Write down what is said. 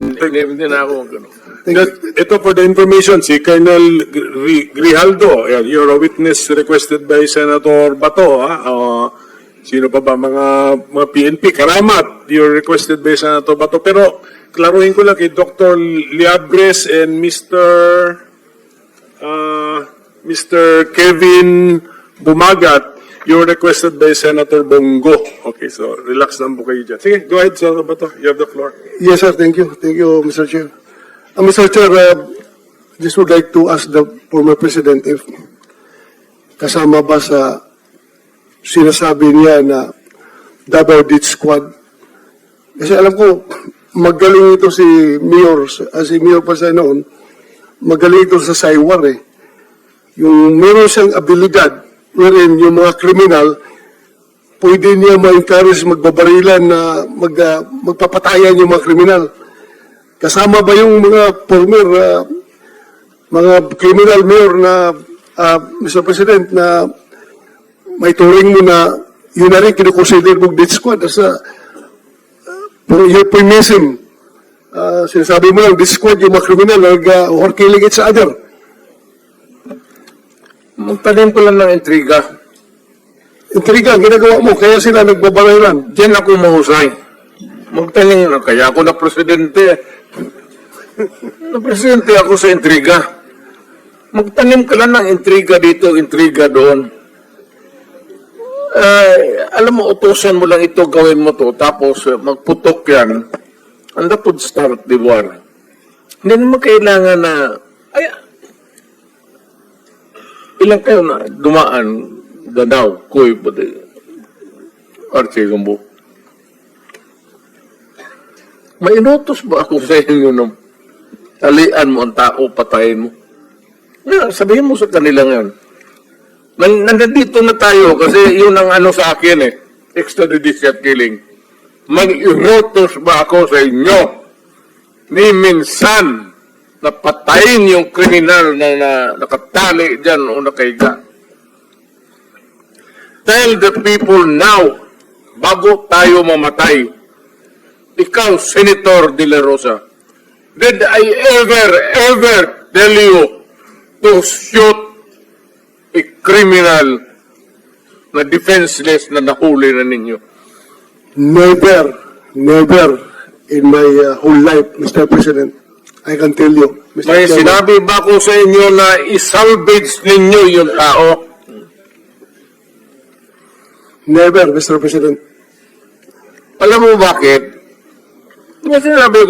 Hindi na ako gano'n. Ito for the information, si Colonel Grijaldo, you're a witness requested by Senator Bato. Sino pa ba? Mga PNP, Karamat, you're requested by Senator Bato. Pero, klaruhin ko lang kay Dr. Liabres and Mr. Kevin Bumagat, you're requested by Senator Bongo. Okay, so relax lang po kayo dyan. Sige, go ahead, Senator Bato. You have the floor. Yes, sir. Thank you. Thank you, Mr. Chair. Mr. Chair, just would like to ask the former President if kasama ba sa sinasabi niya na Davao Death Squad. Kasi alam ko, magaling ito si Mayor pa sa noon, magaling ito sa Saywar eh. Yung meron siyang abilidad, wherein yung mga kriminal, pwede niya ma-encourage magbabarilan na magpapatayan yung mga kriminal. Kasama ba yung mga former, mga criminal mayor na, Mr. President, na may turing mo na yun na rin kinukonsider mong death squad as euphemism. Sinasabi mo lang, death squad yung mga criminal or killing each other. Magtanim ko lang ng intriga. Intriga, ginagawa mo, kaya sila nagbabarilan. Diyan ako mahusay. Magtanim na, kaya ako na presidente. Na-presidente ako sa intriga. Magtanim ka lang ng intriga dito, intriga doon. Alam mo, utusan mo lang ito, gawin mo to, tapos magputok yan. And that would start the war. Hindi naman kailangan na, ilang kayo na dumaan, Danao, Kuy, pati, Archie Gambo. May inutos ba ako sa inyo nung talian mo ang tao, patayin mo? Sabihin mo sa kanila ngayon. Nandito na tayo kasi yun ang ano sa akin extrajudicial killing. Mag-inutos ba ako sa inyo ni minsan na patayin yung kriminal na nakatali dyan o nakaiga? Tell the people now, bago tayo mamatay, ikaw, Senator De La Rosa, did I ever tell you to shoot a criminal na defenseless na nahuli na ninyo? Never in my whole life, Mr. President. I can tell you, Mr. May Chairman. sinabi ba ko sa inyo na isalvage ninyo yung tao? Never, Mr. President. Alam mo bakit? May sinabi ko